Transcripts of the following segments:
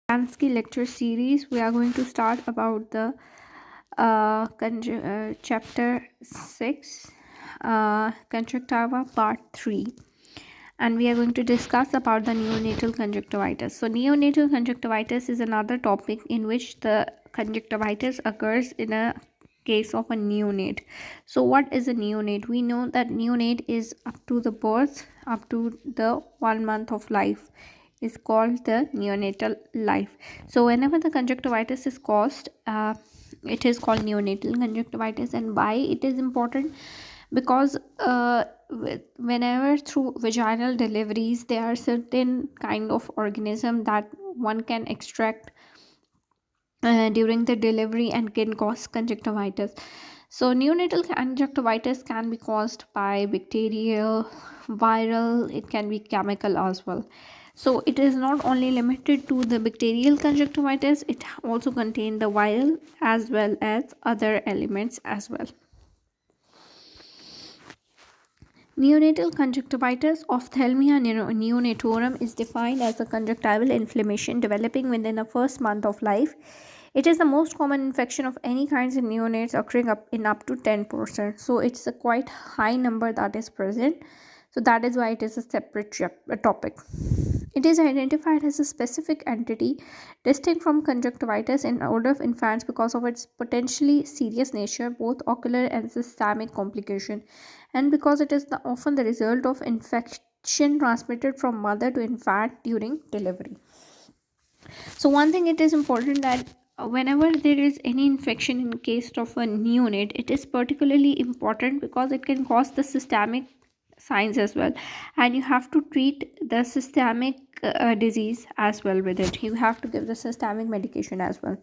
Kanski lecture series. We are going to start about the chapter 6, Conjunctiva part 3, and we are going to discuss about the neonatal conjunctivitis. So neonatal conjunctivitis is another topic in which the conjunctivitis occurs in a case of a neonate. So what is a neonate? We know that neonate is up to the birth, up to the 1 month of life is called the neonatal life. So whenever the conjunctivitis is caused, it is called neonatal conjunctivitis. And why it is important? Because whenever through vaginal deliveries there are certain kind of organism that one can extract during the delivery and can cause conjunctivitis. So neonatal conjunctivitis can be caused by bacterial, viral, it can be chemical as well. So it is not only limited to the bacterial conjunctivitis, it also contains the viral as well as other elements as well. Neonatal conjunctivitis, ophthalmia neonatorum, is defined as a conjunctival inflammation developing within the first month of life. It is the most common infection of any kinds in neonates, occurring up to 10%. So it's a quite high number that is present. So that is why it is a separate topic. It is identified as a specific entity distinct from conjunctivitis in order of infants because of its potentially serious nature, both ocular and systemic complication, and because it is often the result of infection transmitted from mother to infant during delivery. So one thing it is important that whenever there is any infection in case of a neonate, it is particularly important because it can cause the systemic signs as well, and you have to treat the systemic disease as well with it. You have to give the systemic medication as well.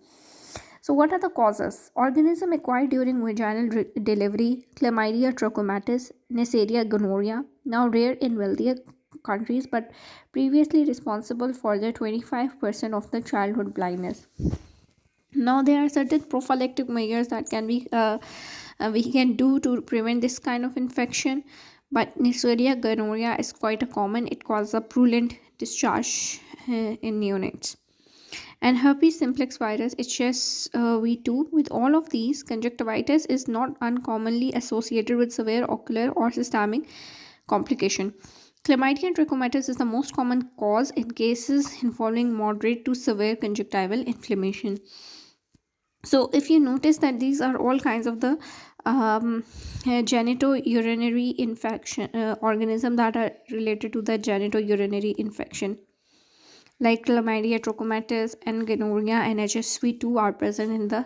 So what are the causes? Organism acquired during vaginal delivery: chlamydia trachomatis, Neisseria gonorrhea, now rare in wealthier countries but previously responsible for the 25% of the childhood blindness. Now there are certain prophylactic measures that can be we can do to prevent this kind of infection, but Neisseria gonorrhea is quite a common. It causes a purulent discharge in neonates. And herpes simplex virus, HSV2. With all of these, conjunctivitis is not uncommonly associated with severe ocular or systemic complication. Chlamydia trachomatis is the most common cause in cases involving moderate to severe conjunctival inflammation. So if you notice that these are all kinds of the genitourinary infection organism that are related to the genitourinary infection, like chlamydia trachomatis and gonorrhea and HSV2 are present in the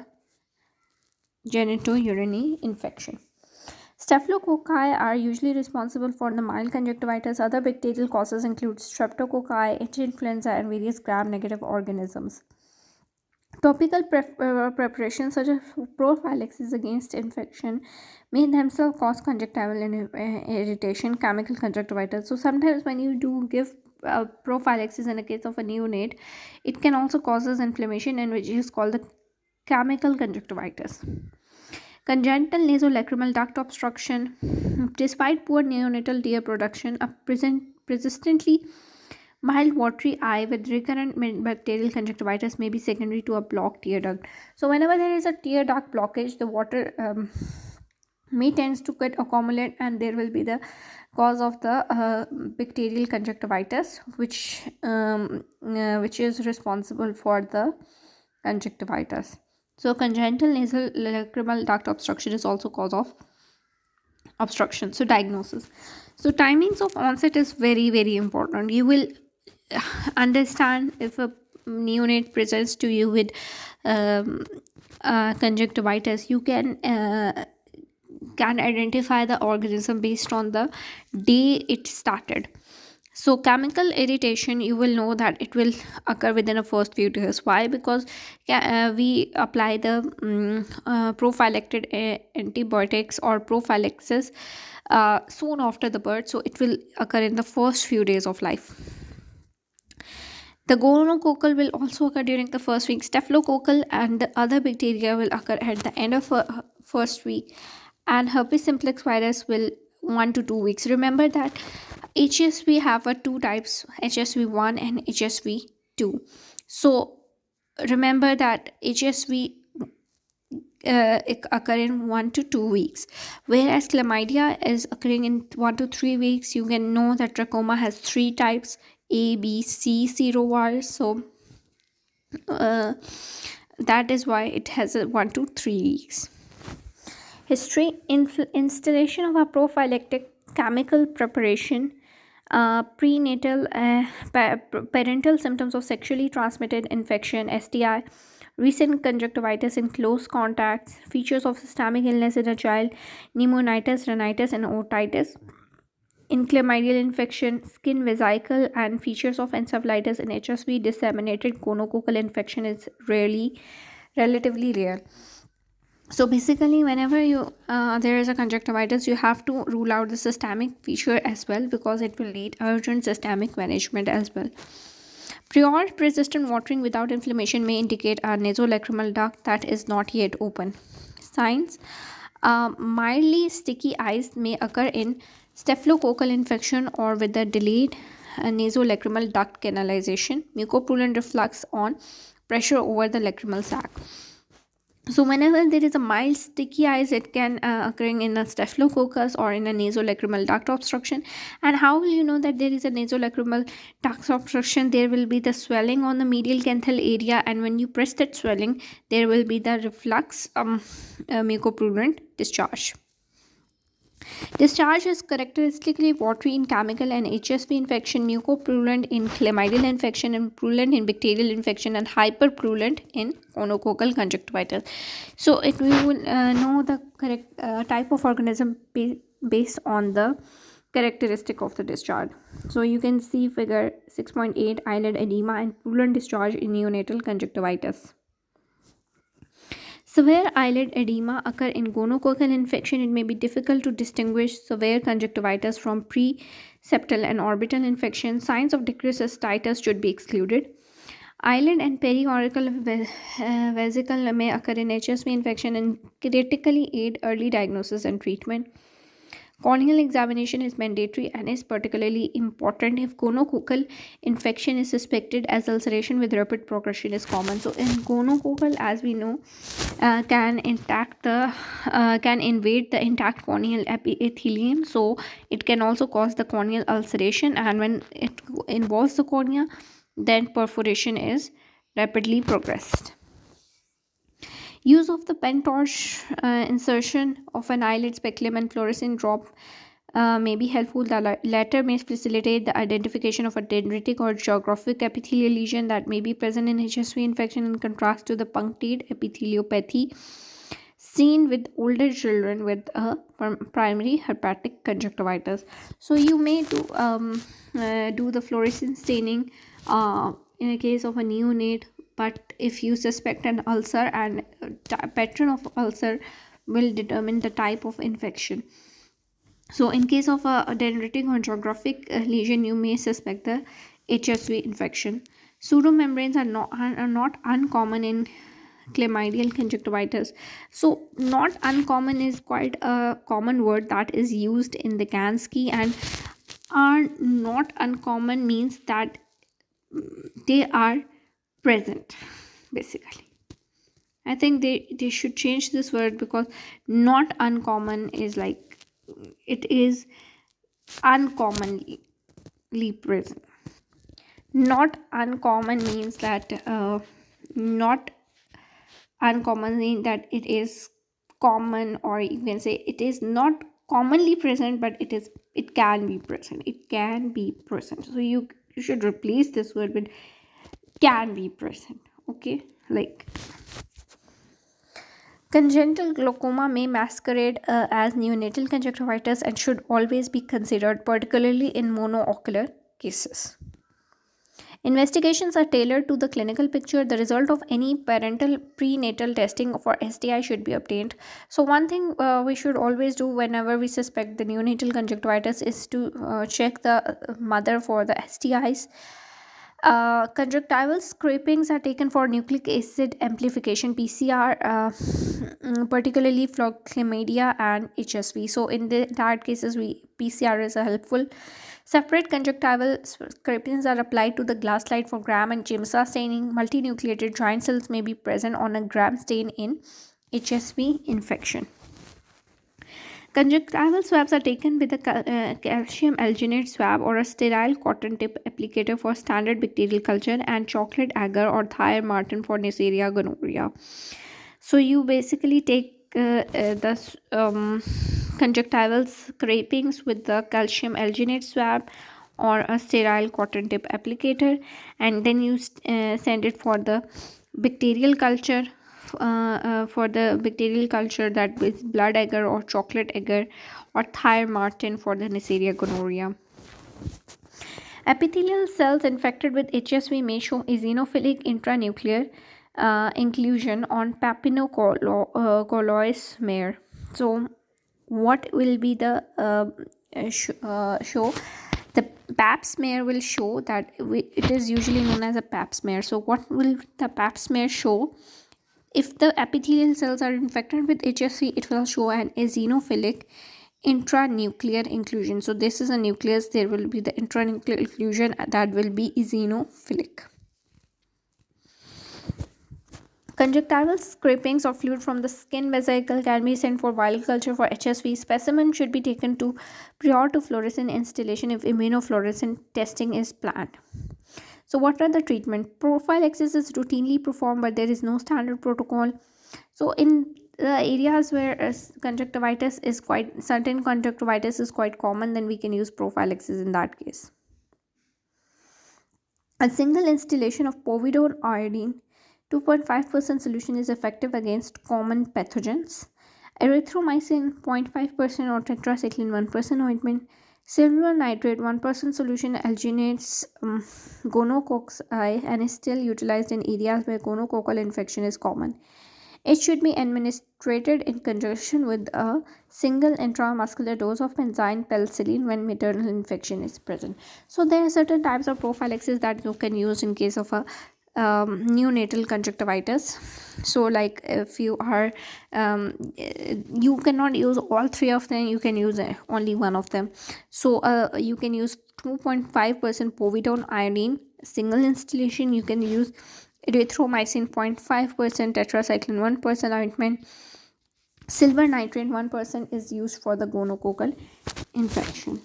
genitourinary infection. Staphylococci are usually responsible for the mild conjunctivitis. Other bacterial causes include streptococci, H. influenza, and various gram-negative organisms. Topical preparations such as prophylaxis against infection may themselves cause conjunctival irritation, chemical conjunctivitis. So sometimes when you do give prophylaxis in the case of a neonate, it can also causes inflammation, and which is called the chemical conjunctivitis. Congenital nasolacrimal duct obstruction. Despite poor neonatal tear production, a persistently mild watery eye with recurrent bacterial conjunctivitis may be secondary to a blocked tear duct. So whenever there is a tear duct blockage, the water may tends to get accumulate, and there will be the cause of the bacterial conjunctivitis, which is responsible for the conjunctivitis. So congenital nasal lacrimal duct obstruction is also cause of obstruction. So diagnosis. So timings of onset is very important. You will understand if a neonate presents to you with conjunctivitis. You can identify the organism based on the day it started. So chemical irritation, you will know that it will occur within the first few days. Why? Because we apply the prophylactic antibiotics or prophylaxis soon after the birth, so it will occur in the first few days of life. The gonococcal will also occur during the first week. Staphylococcal and the other bacteria will occur at the end of first week, and herpes simplex virus will 1 to 2 weeks. Remember that HSV have two types, HSV1 and HSV2. So Remember that HSV occur in 1 to 2 weeks, whereas chlamydia is occurring in 1 to 3 weeks. You can know that trachoma has three types: A, B, C serovirus. So uh, that is why it has a 1 to 3 weeks. History: installation of a prophylactic chemical preparation, prenatal parental symptoms of sexually transmitted infection STI, recent conjunctivitis in close contacts, features of systemic illness in a child, pneumonitis, rhinitis, and otitis, in chlamydial infection, skin vesicle, and features of encephalitis in HSV. Disseminated gonococcal infection is relatively rare. So basically, whenever you there is a conjunctivitis, you have to rule out the systemic feature as well, because it will need urgent systemic management as well. Prior persistent watering without inflammation may indicate a nasolacrimal duct that is not yet open. Signs: mildly sticky eyes may occur in staphylococcal infection or with a delayed nasolacrimal duct canalization, mucopurulent reflux on pressure over the lacrimal sac. So whenever there is a mild sticky eyes, it can occurring in a staphylococcus or in a nasolacrimal duct obstruction. And how will you know that there is a nasolacrimal duct obstruction? There will be the swelling on the medial canthal area, and when you press that swelling, there will be the reflux mucopurulent discharge. Discharge is characteristically watery in chemical and HSV infection, mucopurulent in chlamydial infection, and purulent in bacterial infection, and hyperpurulent in gonococcal conjunctivitis. So it we will know the correct type of organism based on the characteristic of the discharge. So you can see figure 6.8, eyelid edema and purulent discharge in neonatal conjunctivitis. Severe eyelid edema occur in gonococcal infection. It may be difficult to distinguish severe conjunctivitis from preseptal and orbital infection. Signs of decreased cystitis should be excluded. Eyelid and periauricle vesicle may occur in HSV infection and critically aid early diagnosis and treatment. Corneal examination is mandatory and is particularly important if gonococcal infection is suspected, as ulceration with rapid progression is common. So in gonococcal, as we know, can invade the intact corneal epithelium, so it can also cause the corneal ulceration, and when it involves the cornea, then perforation is rapidly progressed. Use of the pentorch insertion of an eyelid speculum and fluorescein drop may be helpful. The latter may facilitate the identification of a dendritic or geographic epithelial lesion that may be present in HSV infection, in contrast to the punctate epitheliopathy seen with older children with a primary hepatic conjunctivitis. So you may do the fluorescein staining in a case of a neonate, but if you suspect an ulcer, and pattern of ulcer will determine the type of infection. So in case of a dendritic or geographic lesion, you may suspect the HSV infection. Pseudomembranes are not uncommon in chlamydial conjunctivitis. So not uncommon is quite a common word that is used in the kanski, and are not uncommon means that they are present basically. I think they should change this word, because not uncommon is like it is uncommonly present. Not uncommon means that not uncommon mean that it is common, or you can say it is not commonly present, but it can be present. It can be present. So you should replace this word with can be present. Okay, like congenital glaucoma may masquerade as neonatal conjunctivitis and should always be considered, particularly in monoocular cases. Investigations are tailored to the clinical picture. The result of any parental prenatal testing for STI should be obtained. So, one thing we should always do whenever we suspect the neonatal conjunctivitis is to check the mother for the STIs. Conjunctival scrapings are taken for nucleic acid amplification (PCR), particularly for chlamydia and HSV. So, in that cases, we PCR is a helpful. Separate conjunctival scrapings are applied to the glass slide for gram and Jameson staining. Multinucleated giant cells may be present on a gram stain in HSV infection. Conjunctival swabs are taken with a calcium alginate swab or a sterile cotton tip applicator for standard bacterial culture and chocolate agar or Thyer martin for Neisseria gonorrhea. So you basically take the conjunctival scrapings with the calcium alginate swab or a sterile cotton tip applicator, and then you send it for the bacterial culture. For the bacterial culture, that is blood agar or chocolate agar or Thyer martin for the Neisseria gonorrhea. Epithelial cells infected with HSV may show eosinophilic intranuclear inclusion on papinocolloid smear. So, what will be the show? The pap smear will show that it is usually known as a pap smear. So, what will the pap smear show? If the epithelial cells are infected with HSV, it will show an eosinophilic intranuclear inclusion. So this is a nucleus, there will be the intranuclear inclusion that will be eosinophilic. Conjunctival scrapings of fluid from the skin vesicle can be sent for viral culture for HSV. Specimen should be taken to prior to fluorescent installation if immunofluorescent testing is planned. So what are the treatment? Prophylaxis is routinely performed, but there is no standard protocol. So in the areas where conjunctivitis is quite certain conjunctivitis is quite common, then we can use prophylaxis in that case. A single instillation of povidone iodine 2.5% solution is effective against common pathogens. Erythromycin 0.5% or tetracycline 1% ointment. Silver nitrate 1% solution alginates gonococci and is still utilized in areas where gonococcal infection is common. It should be administered in conjunction with a single intramuscular dose of benzene penicillin when maternal infection is present. So there are certain types of prophylaxis that you can use in case of a neonatal conjunctivitis. So like if you are you cannot use all three of them, you can use only one of them. So you can use 2.5% povidone iodine single installation. You can use erythromycin 0.5%, tetracycline 1% ointment. Silver nitrate 1% is used for the gonococcal infection.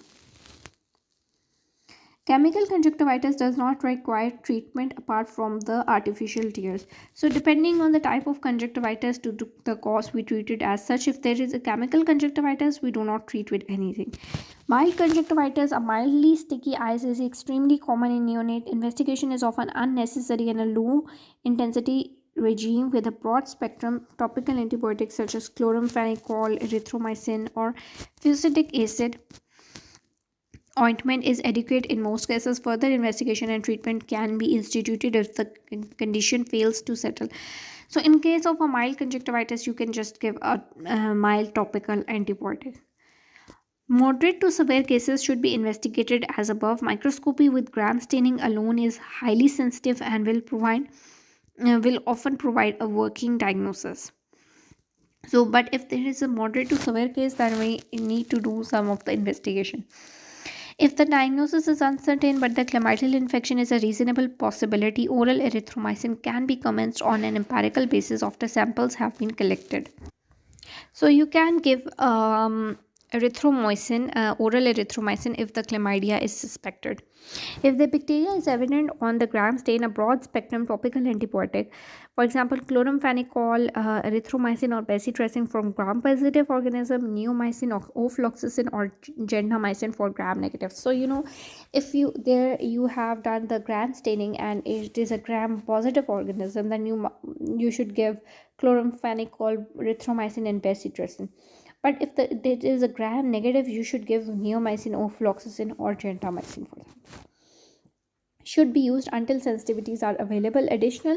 Chemical conjunctivitis does not require treatment apart from the artificial tears. So depending on the type of conjunctivitis to the cause, we treat it as such. If there is a chemical conjunctivitis, we do not treat with anything. Mild conjunctivitis, a mildly sticky eyes, is extremely common in neonate. Investigation is often unnecessary in a low intensity regime with a broad spectrum topical antibiotics such as chloramphenicol, erythromycin, or fusidic acid ointment is adequate in most cases. Further investigation and treatment can be instituted if the condition fails to settle. So in case of a mild conjunctivitis, you can just give a mild topical antibiotic. Moderate to severe cases should be investigated as above. Microscopy with gram staining alone is highly sensitive and will often provide a working diagnosis. So but if there is a moderate to severe case, then we need to do some of the investigation. If the diagnosis is uncertain but the chlamydial infection is a reasonable possibility, oral erythromycin can be commenced on an empirical basis after samples have been collected. So you can give erythromycin, oral erythromycin, if the chlamydia is suspected. If the bacteria is evident on the gram stain, a broad spectrum topical antibiotic, for example, chloramphenicol, erythromycin, or bacitracin from gram positive organism, neomycin, or ofloxacin, or gentamicin for gram negative. So if you have done the gram staining and it is a gram positive organism, then you should give chloramphenicol, erythromycin, and bacitracin. But if it is a gram negative, you should give neomycin, ofloxacin, or gentamicin for that. Should be used until sensitivities are available. Additional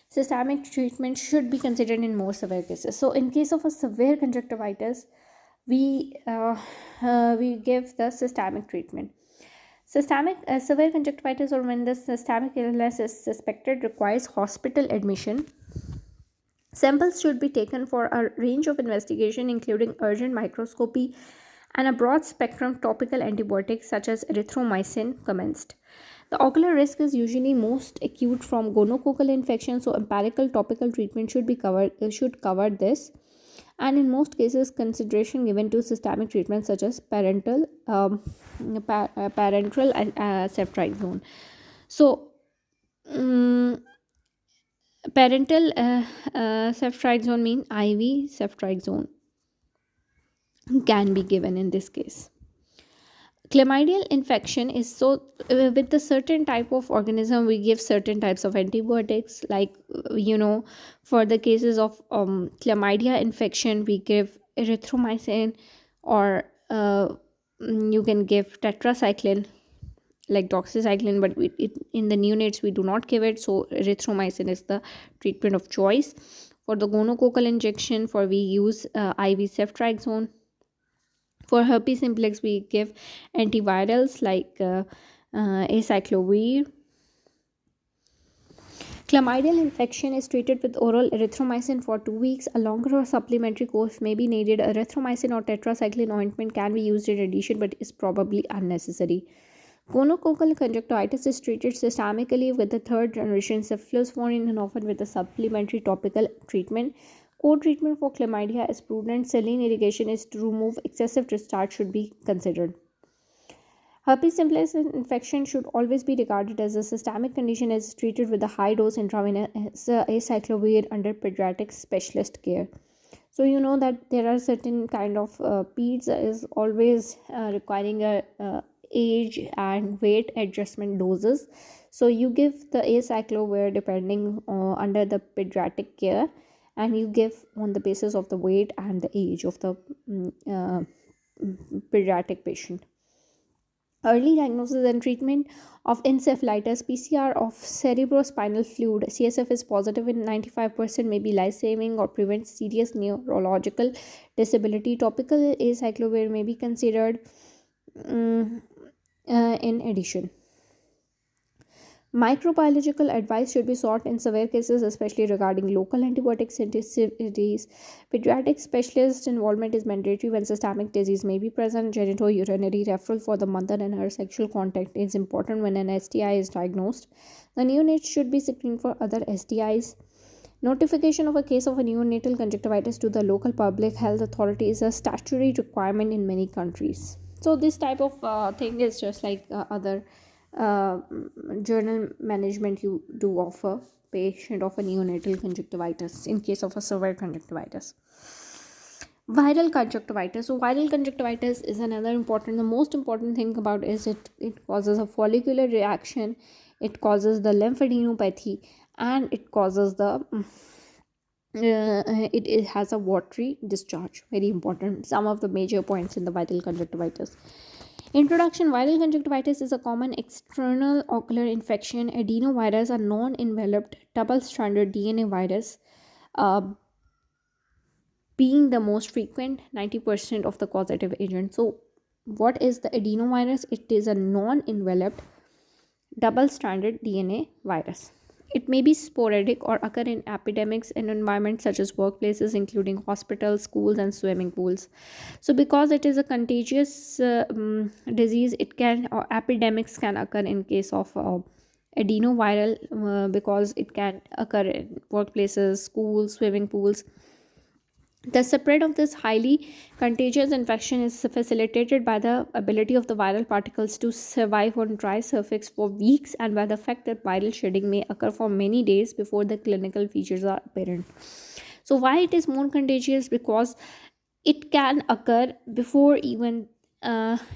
systemic treatment should be considered in more severe cases. So in case of a severe conjunctivitis, we give the systemic treatment. Severe conjunctivitis, or when the systemic illness is suspected, requires hospital admission. Samples should be taken for a range of investigation, including urgent microscopy and a broad spectrum topical antibiotics such as erythromycin commenced. The ocular risk is usually most acute from gonococcal infection, so empirical topical treatment should cover this. And in most cases, consideration given to systemic treatments such as parenteral and ceftriaxone. So, um, parental ceftriaxone mean IV ceftriaxone can be given in this case. Chlamydial infection is with the certain type of organism we give certain types of antibiotics, like for the cases of chlamydia infection we give erythromycin, or you can give tetracycline like doxycycline, but in the neonates we do not give it, so erythromycin is the treatment of choice. For the gonococcal injection, for we use IV ceftriaxone. For herpes simplex, we give antivirals like acyclovir. Chlamydial infection is treated with oral erythromycin for 2 weeks. A longer or supplementary course may be needed. Erythromycin or tetracycline ointment can be used in addition but is probably unnecessary. Gonococcal conjunctivitis is treated systemically with the third generation cephalosporin and often with a supplementary topical treatment. Core treatment for chlamydia is prudent. Saline irrigation is to remove excessive discharge should be considered. Herpes simplex infection should always be regarded as a systemic condition as treated with a high dose intravenous acyclovir under pediatric specialist care. So you know that there are certain kind of peds is always requiring a age and weight adjustment doses. So you give the acyclovir depending under the pediatric care, and you give on the basis of the weight and the age of the pediatric patient. Early diagnosis and treatment of encephalitis, PCR of cerebrospinal fluid, CSF is positive in 95%, may be life saving or prevent serious neurological disability. Topical acyclovir may be considered in addition. Microbiological advice should be sought in severe cases, especially regarding local antibiotic sensitivities. Pediatric specialist involvement is mandatory when systemic disease may be present. Genitourinary referral for the mother and her sexual contact is important when an STI is diagnosed. The neonate should be screened for other STIs. Notification of a case of a neonatal conjunctivitis to the local public health authority is a statutory requirement in many countries. So this type of thing is just like other uh, journal management you do offer patient of a neonatal conjunctivitis in case of a severe conjunctivitis. Viral conjunctivitis. So viral conjunctivitis is another important, the most important thing about is it causes a follicular reaction, it causes the lymphadenopathy, and it causes the it has a watery discharge. Very important, some of the major points in the viral conjunctivitis. Introduction. Viral conjunctivitis is a common external ocular infection. Adenovirus, a non enveloped double stranded DNA virus, uh, being the most frequent, 90% of the causative agent. So, what is the adenovirus? It is a non enveloped double stranded DNA virus. It may be sporadic or occur in epidemics in environments such as workplaces, including hospitals, schools, and swimming pools. So, because it is a contagious disease, it can or epidemics can occur in case of adenoviral because it can occur in workplaces, schools, swimming pools. The spread of this highly contagious infection is facilitated by the ability of the viral particles to survive on dry surface for weeks and by the fact that viral shedding may occur for many days before the clinical features are apparent. So, why it is more contagious? Because it can occur before even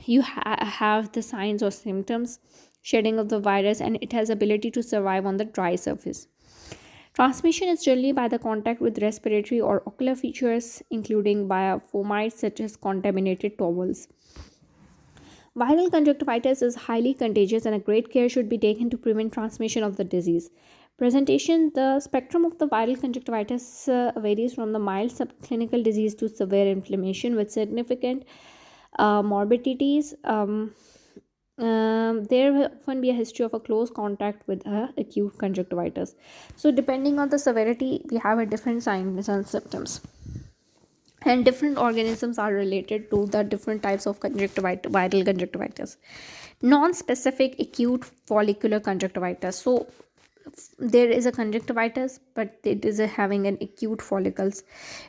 you have the signs or symptoms shedding of the virus, and it has ability to survive on the dry surface. Transmission is generally by the contact with respiratory or ocular features, including biofomites such as contaminated towels. Viral conjunctivitis is highly contagious, and a great care should be taken to prevent transmission of the disease. Presentation. The spectrum of the viral conjunctivitis varies from the mild subclinical disease to severe inflammation with significant morbidities. there will often be a history of a close contact with acute conjunctivitis. So, depending on the severity, we have a different signs and symptoms. And different organisms are related to the different types of viral conjunctivitis. Non-specific acute follicular conjunctivitis. So there is a conjunctivitis, but it is having an acute follicles.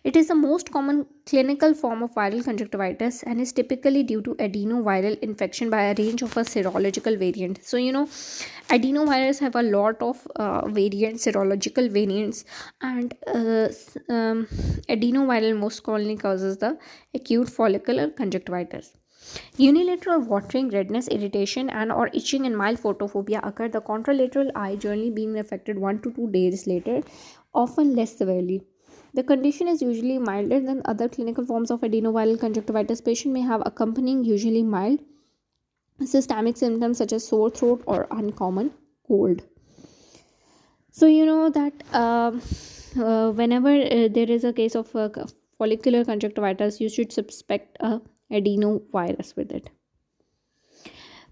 It is the most common clinical form of viral conjunctivitis and is typically due to adenoviral infection by a range of a serological variant. So adenovirus have a lot of variants, serological variants, and adenoviral most commonly causes the acute follicular conjunctivitis. Unilateral watering, redness, irritation, and or itching and mild photophobia occur. The contralateral eye generally being affected 1 to 2 days later, often less severely. The condition is usually milder than other clinical forms of adenoviral conjunctivitis. Patient may have accompanying, usually mild, systemic symptoms such as sore throat or uncommon cold. So that whenever there is a case of follicular conjunctivitis, you should suspect a adenovirus with it.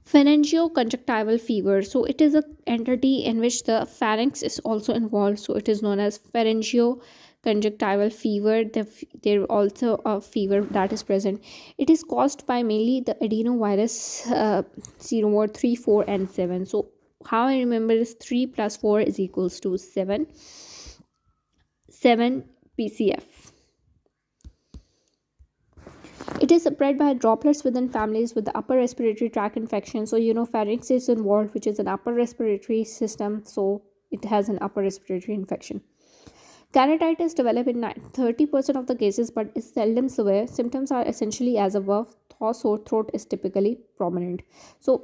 Pharyngoconjunctival fever. So it is a entity in which the pharynx is also involved. So it is known as pharyngoconjunctival fever. There also a fever that is present. It is caused by mainly the adenovirus 0, 3, 4, and 7. So how I remember is 3 plus 4 is equals to 7. 7 PCF. It is spread by droplets within families with the upper respiratory tract infection. So, pharynx is involved, which is an upper respiratory system. So, it has an upper respiratory infection. Keratitis develop in 30% of the cases but is seldom severe. Symptoms are essentially as above. Sore throat is typically prominent. So,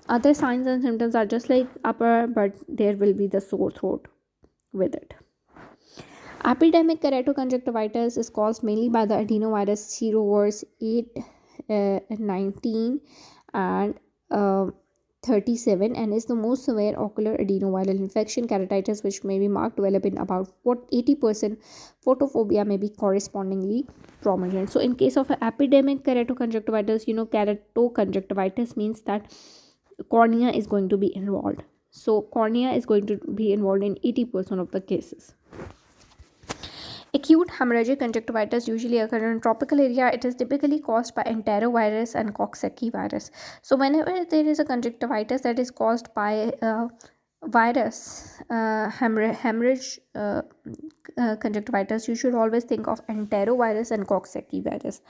other signs and symptoms are just like upper, but there will be the sore throat with it. Epidemic keratoconjunctivitis is caused mainly by the adenovirus serovirus 8, 19, and 37, and is the most severe ocular adenoviral infection. Keratitis, which may be marked, develop in about 80%. Photophobia may be correspondingly prominent. So, in case of epidemic keratoconjunctivitis, keratoconjunctivitis means that cornea is going to be involved. So, cornea is going to be involved in 80% of the cases. Acute hemorrhagic conjunctivitis usually occurs in tropical area. It is typically caused by enterovirus and Coxsackie virus. So whenever there is a conjunctivitis that is caused by virus, hemorrhage conjunctivitis, you should always think of enterovirus and Coxsackie virus.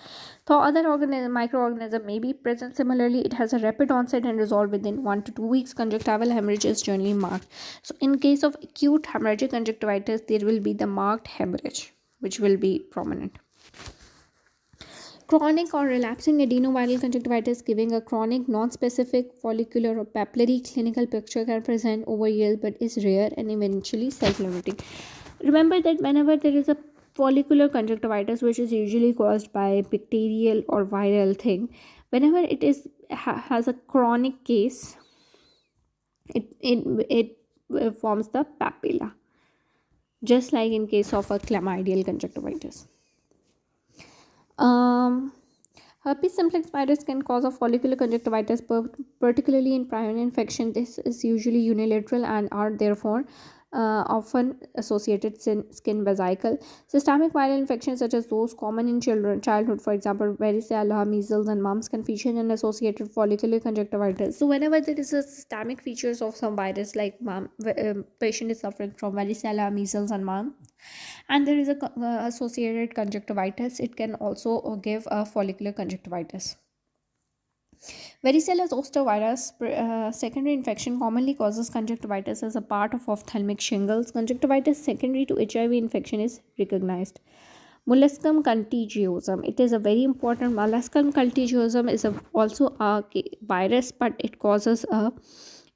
Though other microorganism may be present similarly, it has a rapid onset and resolve within 1 to 2 weeks. Conjunctival hemorrhage is generally marked. So in case of acute hemorrhagic conjunctivitis, there will be the marked hemorrhage, which will be prominent. Chronic or relapsing adenoviral conjunctivitis, giving a chronic non-specific follicular or papillary clinical picture, can present over years but is rare and eventually self-limiting. Remember that whenever there is a follicular conjunctivitis, which is usually caused by bacterial or viral thing, whenever it is has a chronic case, it forms the papilla, just like in case of a chlamydial conjunctivitis. Herpes simplex virus can cause a follicular conjunctivitis, particularly in primary infection. This is usually unilateral and are therefore often associated skin vesicle. Systemic viral infections such as those common in childhood, for example varicella, measles, and mumps, can feature an associated follicular conjunctivitis. So whenever there is a systemic features of some virus, like patient is suffering from varicella, measles, and mumps, and there is a associated conjunctivitis, it can also give a follicular conjunctivitis. Varicella zoster virus secondary infection commonly causes conjunctivitis as a part of ophthalmic shingles. Conjunctivitis secondary to HIV infection is recognized. Molluscum contagiosum. It is a very important. Molluscum contagiosum is also a virus, but it causes a.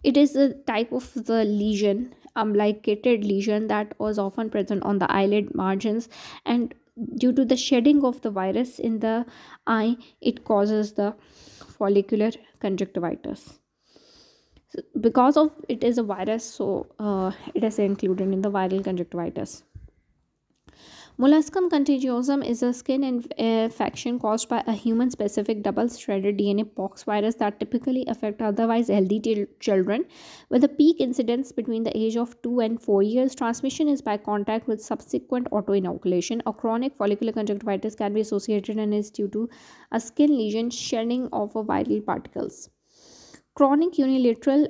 It is a type of the lesion, umbilicated lesion, that was often present on the eyelid margins, and due to the shedding of the virus in the eye, it causes the follicular conjunctivitis. So because of it is a virus, so it is included in the viral conjunctivitis. Molluscum contagiosum is a skin infection caused by a human specific double stranded DNA pox virus that typically affect otherwise healthy children with a peak incidence between the age of 2 and 4 years. Transmission is by contact with subsequent auto inoculation. A chronic follicular conjunctivitis can be associated and is due to a skin lesion shedding of a viral particles. Chronic unilateral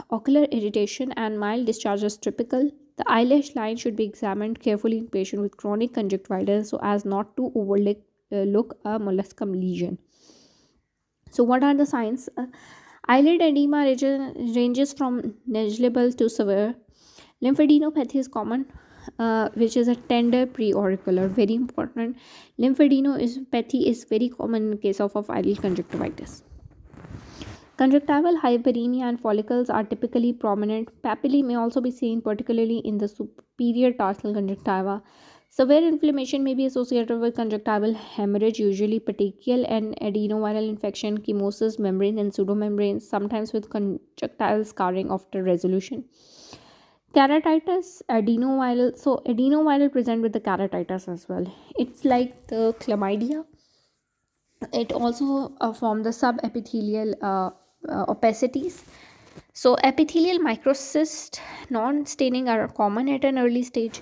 ocular irritation and mild discharge is typical. The eyelash line should be examined carefully in patients with chronic conjunctivitis so as not to overlook look a molluscum lesion. So, what are the signs? Eyelid edema ranges from negligible to severe. Lymphadenopathy is common, which is a tender preauricular. Very important. Lymphadenopathy is very common in case of a viral conjunctivitis. Conjunctival hyperemia and follicles are typically prominent. Papillae may also be seen, particularly in the superior tarsal conjunctiva. Severe inflammation may be associated with conjunctival hemorrhage, usually petechial and adenoviral infection, chemosis, membrane, and pseudomembranes, sometimes with conjunctival scarring after resolution. Keratitis, adenoviral. So, adenoviral present with the keratitis as well. It's like the chlamydia. It also form the subepithelial opacities. So epithelial microcyst non-staining are common at an early stage.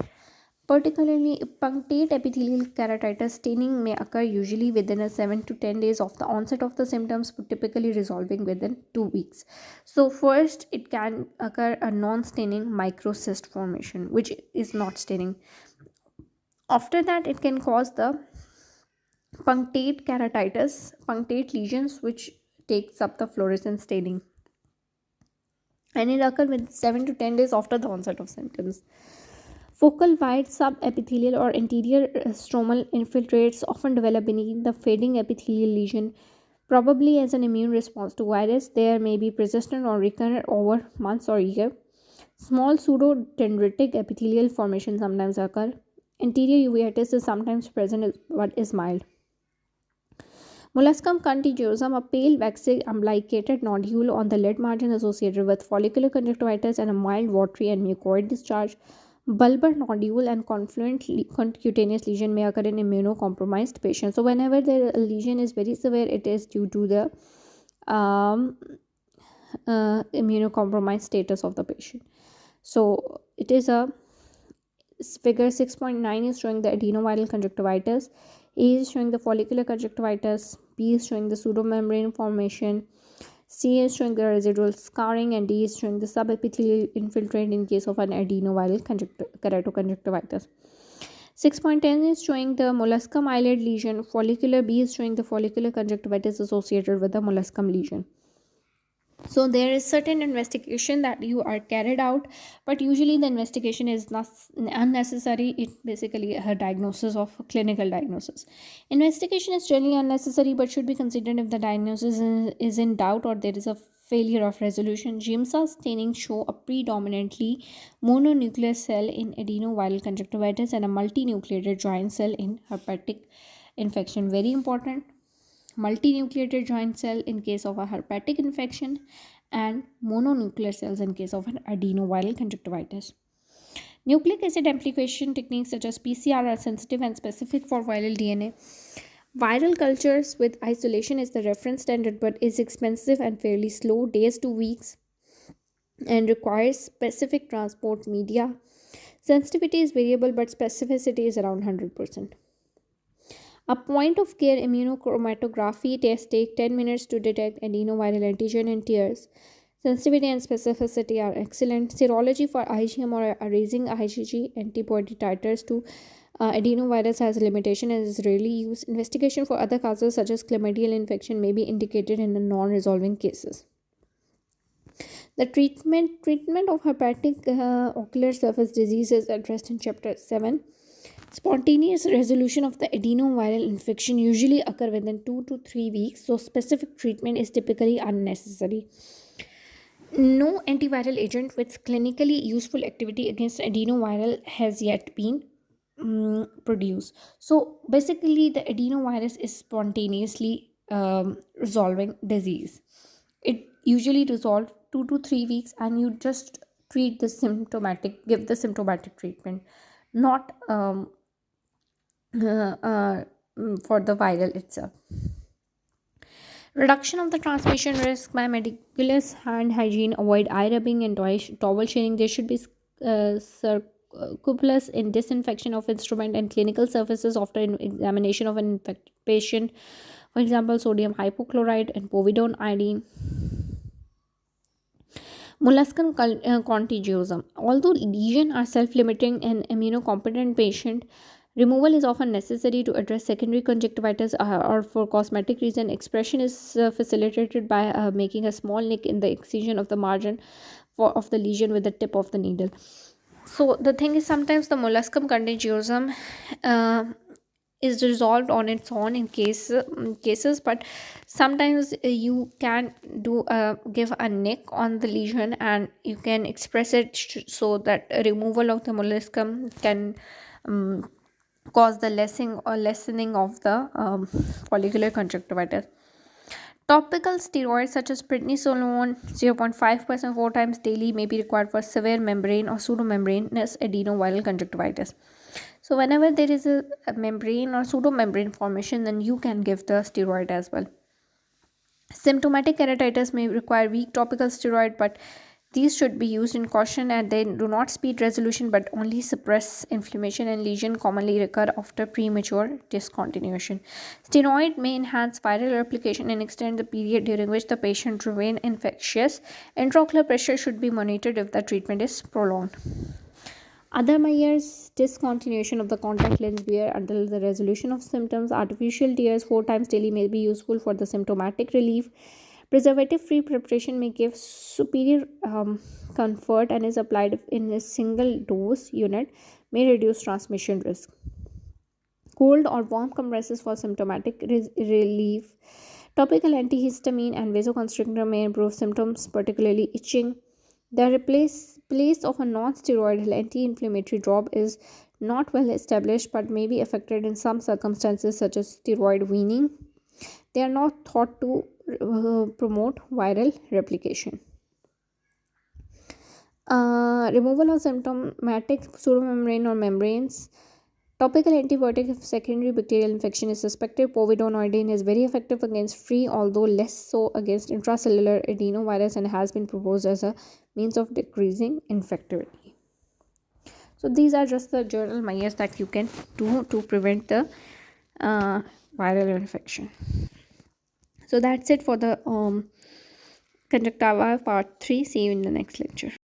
Particularly punctate epithelial keratitis staining may occur usually within a 7 to 10 days of the onset of the symptoms, typically resolving within 2 weeks. So first it can occur a non-staining microcyst formation which is not staining. After that it can cause the punctate keratitis, punctate lesions which takes up the fluorescent staining, and it occurs with 7 to 10 days after the onset of symptoms. Focal wide subepithelial or anterior stromal infiltrates often develop beneath the fading epithelial lesion, probably as an immune response to virus. There may be persistent or recurrent over months or year. Small pseudodendritic epithelial formations sometimes occur. Anterior uveitis is sometimes present but is mild. Molluscum contagiosum, a pale waxy umbilicated nodule on the lid margin associated with follicular conjunctivitis and a mild watery and mucoid discharge. Bulbar nodule and confluent cutaneous lesion may occur in immunocompromised patients. So, whenever the lesion is very severe, it is due to the um, immunocompromised status of the patient. So, it is a figure 6.9 is showing the adenoviral conjunctivitis, A is showing the follicular conjunctivitis, B is showing the pseudomembrane formation, C is showing the residual scarring, and D is showing the subepithelial infiltrate in case of an adenoviral keratoconjunctivitis. 6.10 is showing the molluscum eyelid lesion, follicular B is showing the follicular conjunctivitis associated with the molluscum lesion. So there is certain investigation that you are carried out, but usually the investigation is not unnecessary. It basically a diagnosis of a clinical diagnosis. Investigation is generally unnecessary but should be considered if the diagnosis is in doubt or there is a failure of resolution. Giemsa staining show a predominantly mononuclear cell in adenoviral conjunctivitis and a multinucleated joint cell in herpetic infection. Very important. Multinucleated joint cell in case of a herpetic infection, and mononuclear cells in case of an adenoviral conjunctivitis. Nucleic acid amplification techniques such as PCR are sensitive and specific for viral DNA. Viral cultures with isolation is the reference standard but is expensive and fairly slow, days to weeks, and requires specific transport media. Sensitivity is variable but specificity is around 100%. A point of care immunochromatography test takes 10 minutes to detect adenoviral antigen in tears. Sensitivity and specificity are excellent. Serology for IgM or raising IgG antibody titers to adenovirus has a limitation and is rarely used. Investigation for other causes such as chlamydial infection may be indicated in the non-resolving cases. The treatment of hepatic ocular surface disease is addressed in chapter 7. Spontaneous resolution of the adenoviral infection usually occur within 2 to 3 weeks, so specific treatment is typically unnecessary. No antiviral agent with clinically useful activity against adenoviral has yet been produced. So basically, the adenovirus is spontaneously resolving disease. It usually resolves 2 to 3 weeks, and you just give the symptomatic treatment, not uh, uh, for the viral itself. Reduction of the transmission risk by meticulous hand hygiene, avoid eye rubbing and towel sharing. There should be scrupulous in disinfection of instrument and clinical surfaces after examination of an infected patient. For example, sodium hypochlorite and povidone iodine. Molluscum contagiosum. Although lesions are self-limiting in immunocompetent patient, removal is often necessary to address secondary conjunctivitis or for cosmetic reason. Expression is facilitated by making a small nick in the excision of the margin of the lesion with the tip of the needle. So the thing is, sometimes the molluscum contagiosum uh, is resolved on its own in cases, but sometimes you can do give a nick on the lesion, and you can express it so that removal of the molluscum can um, cause the lessening of the follicular conjunctivitis. Topical steroids such as prednisolone 0.5% 4 times daily may be required for severe membrane or pseudomembranous adenoviral conjunctivitis. So, whenever there is a membrane or pseudomembrane formation, then you can give the steroid as well. Symptomatic keratitis may require weak topical steroid, but these should be used in caution and they do not speed resolution but only suppress inflammation, and lesion commonly recur after premature discontinuation. Steroid may enhance viral replication and extend the period during which the patient remain infectious. Intraocular pressure should be monitored if the treatment is prolonged. Other measures discontinuation of the contact lens wear until the resolution of symptoms. Artificial tears 4 times daily may be useful for the symptomatic relief. Preservative free preparation may give superior comfort and is applied in a single dose unit, may reduce transmission risk. Cold or warm compresses for symptomatic relief. Topical antihistamine and vasoconstrictor may improve symptoms, particularly itching. The place of a non-steroidal anti-inflammatory drop is not well established but may be affected in some circumstances such as steroid weaning. They are not thought to promote viral replication. Removal of symptomatic pseudomembrane or membranes. Topical antibiotic if secondary bacterial infection is suspected. Povidone iodine is very effective against free, although less so against intracellular adenovirus, and has been proposed as a means of decreasing infectivity. So these are just the general measures that you can do to prevent the uh, viral infection. So that's it for the conjunctiva part 3. See you in the next lecture.